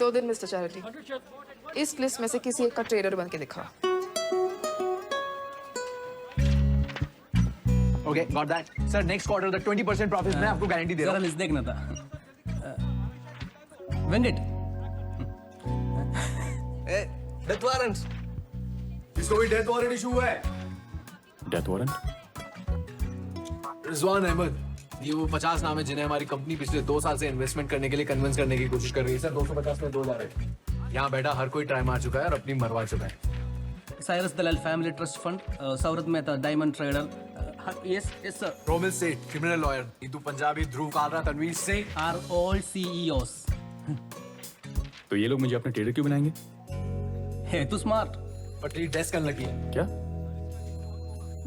2 दिन mister charity. इस list में से किसी एक का ट्रेडर बन के दिखा। Okay, got that. Sir, next quarter the 20% profit मैं आपको गारंटी दे रहा हूँ। लिस्ट देखना था। वेंकट। Death warrant. इसको भी डेथ वारंट इशू हुआ है। Death warrant? रिजवान अहमद, ये वो 50 नाम है जिन्हें हमारी कंपनी पिछले 2 साल से इन्वेस्टमेंट करने के लिए कन्विंस करने की कोशिश कर रही है। सर 250 में 2000 है। यहाँ बैठा हर कोई ट्राई मार चुका है और अपनी मरवा चुका है। Cyrus Dalal family trust fund, Saurabh Mehta diamond trader, yes sir. Romil Seth, criminal lawyer, Neetu Punjabi, Dhruv Kalra, Tanveer Singh Are all CEOs. तो ये लोग मुझे अपने ट्रेडर क्यों बनाएंगे? है तू स्मार्ट। बट ये डेस्क अनलकी है। क्या?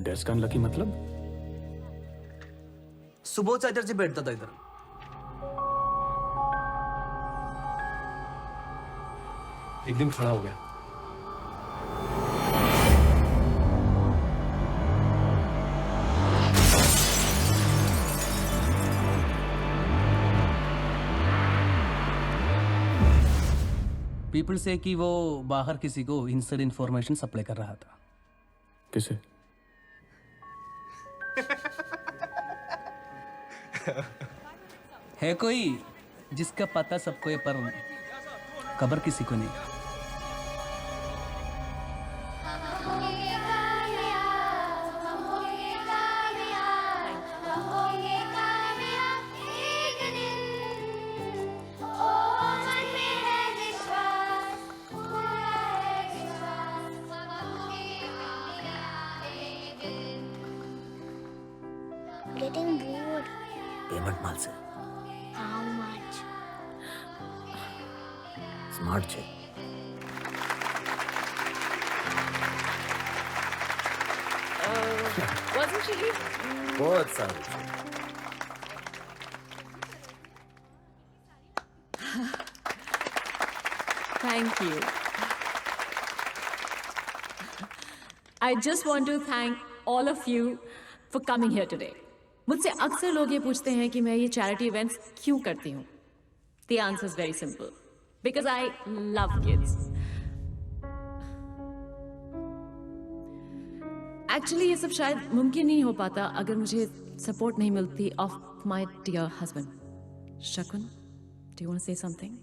डेस्क अनलकी मतलब? सुबह चाचर जी बैठता था इधर। एक दिन खड़ा हो गया। पीपल से कि वो बाहर किसी को इनसाइड इंफॉर्मेशन सप्लाई कर रहा था। किसे? है कोई जिसका पता सबको है पर खबर किसी को नहीं। Getting bored. पेमेंट माल से How much? स्मार्ट છે Wasn't she? बहुत સારું છે Thank you. I just want to thank all of you for coming here today. मुझसे अक्सर लोग ये पूछते हैं कि मैं ये चैरिटी इवेंट्स क्यों करती हूँ। The answer is very simple. Because I love kids. Actually ये सब शायद मुमकिन नहीं हो पाता अगर मुझे सपोर्ट नहीं मिलती of my dear husband. Shakun, do you want to say something?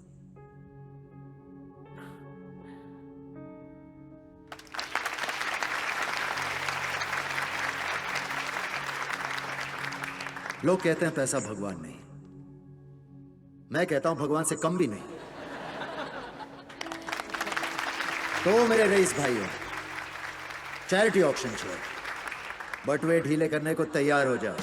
लोग कहते हैं पैसा भगवान नहीं, मैं कहता हूं भगवान से कम भी नहीं। तो मेरे रईस भाइयों, चैरिटी ऑक्शन है, बटुए ढीले करने को तैयार हो जाओ।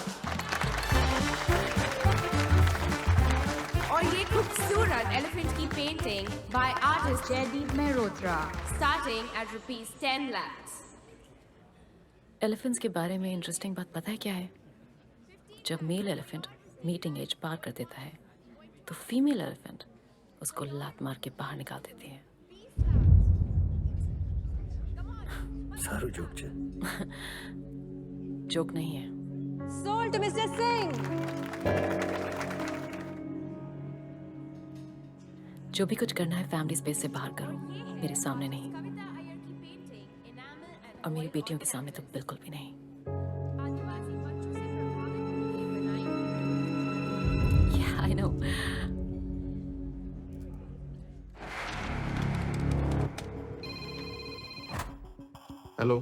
और ये खूबसूरत एलिफेंट की painting by artist Jaydeep Mehrotra starting at ₹10 lakhs। Elephants के बारे में इंटरेस्टिंग बात पता है क्या है? जब मेल एलिफेंट मीटिंग एज पार कर देता है तो फीमेल एलिफेंट उसको लात मार के बाहर निकाल देती है। सारू जोक છે जोक नहीं है। Sold to Mr. Singh। जो भी कुछ करना है फैमिली स्पेस से बाहर करो, मेरे सामने नहीं, और मेरी बेटियों के सामने तो बिल्कुल भी नहीं। Yeah, I know. Hello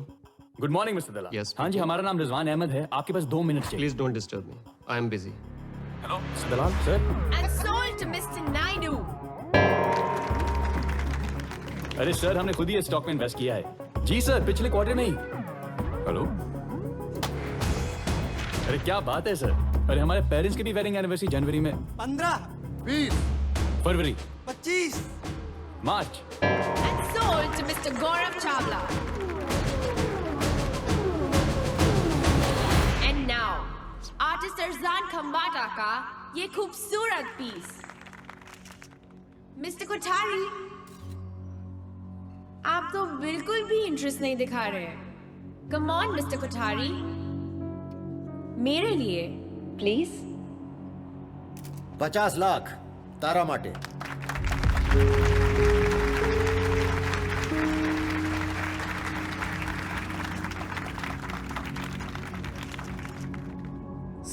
good morning mister Dalal. Yes, हाँ जी, हमारा नाम रिजवान अहमद है। आपके पास 2 मिनट चाहिए। Please don't disturb me, I am busy. Hello mister Dalal sir. And sold to Mr. Naidu। अरे सर, हमने खुद ही स्टॉक में इन्वेस्ट किया है। जी सर, पिछले क्वार्टर में ही। हेलो, अरे क्या बात है सर। अरे हमारे पेरेंट्स की भी वेडिंग एनिवर्सरी जनवरी में। 15, 20, फरवरी, 25, मार्च। And sold to Mr. Gaurav Chawla। And now, artist Arzan Khambatta का ये खूबसूरत पीस। मिस्टर कोठारी, आप तो बिल्कुल भी इंटरेस्ट नहीं दिखा रहे हैं। कम ऑन मिस्टर कोठारी, मेरे लिए प्लीज। 50 लाख तारा માટે।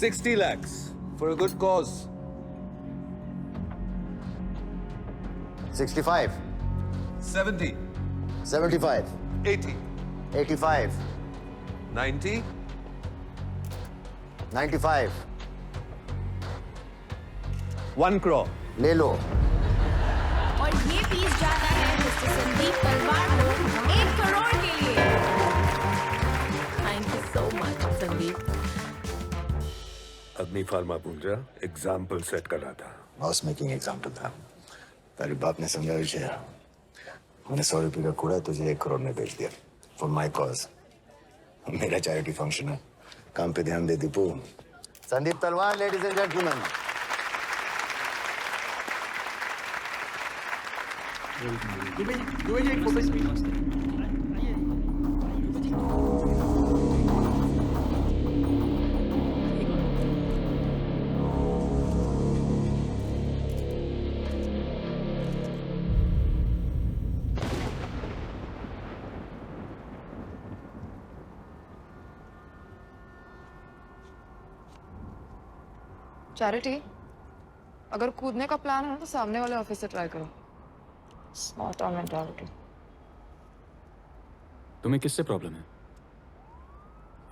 60 lakhs for a good cause. 65, 70, 75, 80, 85, 90, 95. 1 crore. ले लो। और ये पीस जाता है मिस्टर संदीप तलवार को 1 करोड़ के लिए। Thank you so much Sandeep. अग्नि फार्मा पूंजा एग्जाम्पल सेट कर रहा था। बॉस मेकिंग एग्जाम्पल था। तेरे बाप ने समझा विषय। मैंने 100 रुपये का कूड़ा तुझे 1 करोड़ में बेच दिया फॉर माई कॉज। मेरा चैरिटी फंक्शन है, काम पे ध्यान दे दीपू। संदीप तलवार, लेडीज एंड जेंटलमैन। चैरिटी, अगर कूदने का प्लान है तो सामने वाले ऑफिस से ट्राई करो। स्मार्ट और मेंटालिटी। तुम्हें किससे प्रॉब्लम है?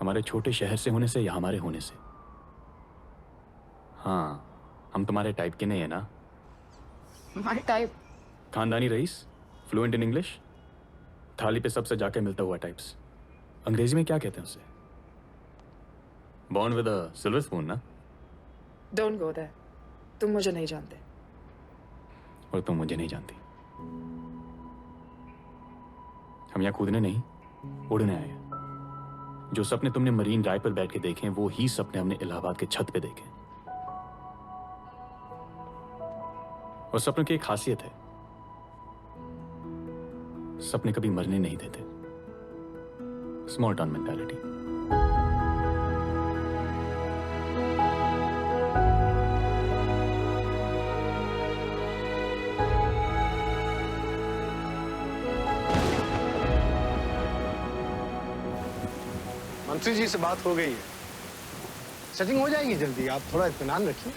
हमारे छोटे शहर से होने से या हमारे होने से? हाँ, हम तुम्हारे टाइप के नहीं है ना? My type. खानदानी रईस, फ्लुएंट इन इंग्लिश, थाली पे सबसे जाके मिलता हुआ टाइप्स। अंग्रेजी में क्या कहते हैं उसे? Born with a silver spoon ना? Don't go there. तुम मुझे नहीं जानते। और तुम मुझे नहीं जानती। हम यहाँ कूदने नहीं, उड़ने आए हैं। जो सपने तुमने मरीन ड्राइव पर बैठ के देखे हैं, वो ही सपने हमने इलाहाबाद के छत पे देखे। और सपनों की एक खासियत है, सपने कभी मरने नहीं देते। Small town mentality. मंत्री जी से बात हो गई है, सेटिंग हो जाएगी जल्दी, आप थोड़ा इत्मीनान रखिए।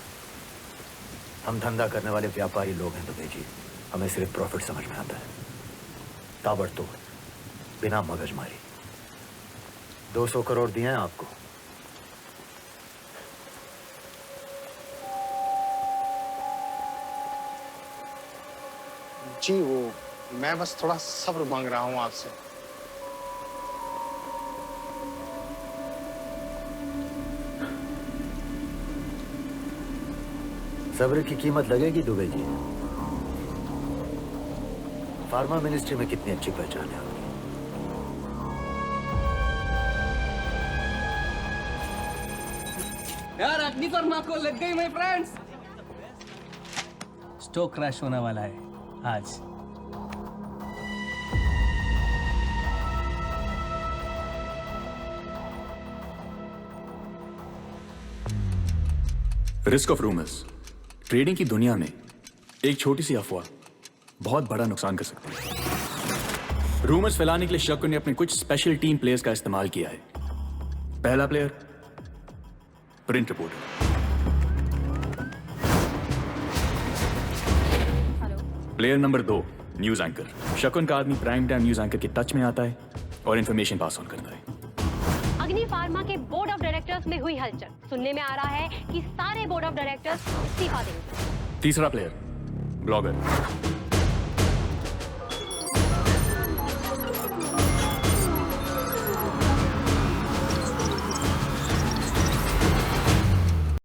हम धंधा करने वाले व्यापारी लोग हैं दुबे जी, हमें सिर्फ प्रॉफिट समझ में आता है। ताबड़तोड़, बिना मगजमारी। 200 करोड़ दिए हैं आपको। जी वो मैं बस थोड़ा सब्र मांग रहा हूं आपसे। सब्र की कीमत लगेगी दुबे जी। फार्मा मिनिस्ट्री में कितनी अच्छी पहचान है आपकी। यार अग्नि फार्मा को लग गई माय फ्रेंड्स। स्टॉक क्रैश होने वाला है आज। Risk of rumours. ट्रेडिंग की दुनिया में एक छोटी सी अफवाह बहुत बड़ा नुकसान कर सकती है। रूमर्स फैलाने के लिए शक्कुन ने अपने कुछ स्पेशल टीम प्लेयर्स का इस्तेमाल किया है। पहला player print reporter, player number 2 news anchor. Shakun का आदमी प्राइम टाइम न्यूज एंकर के टच में आता है और इंफॉर्मेशन पास ऑन करता है। अग्नि फार्मा के बोर्ड ऑफ डायरेक्टर्स में हुई हलचल। सुनने में आ रहा है कि सारे बोर्ड ऑफ डायरेक्टर्स इस्तीफा देंगे। तीसरा प्लेयर ब्लॉगर।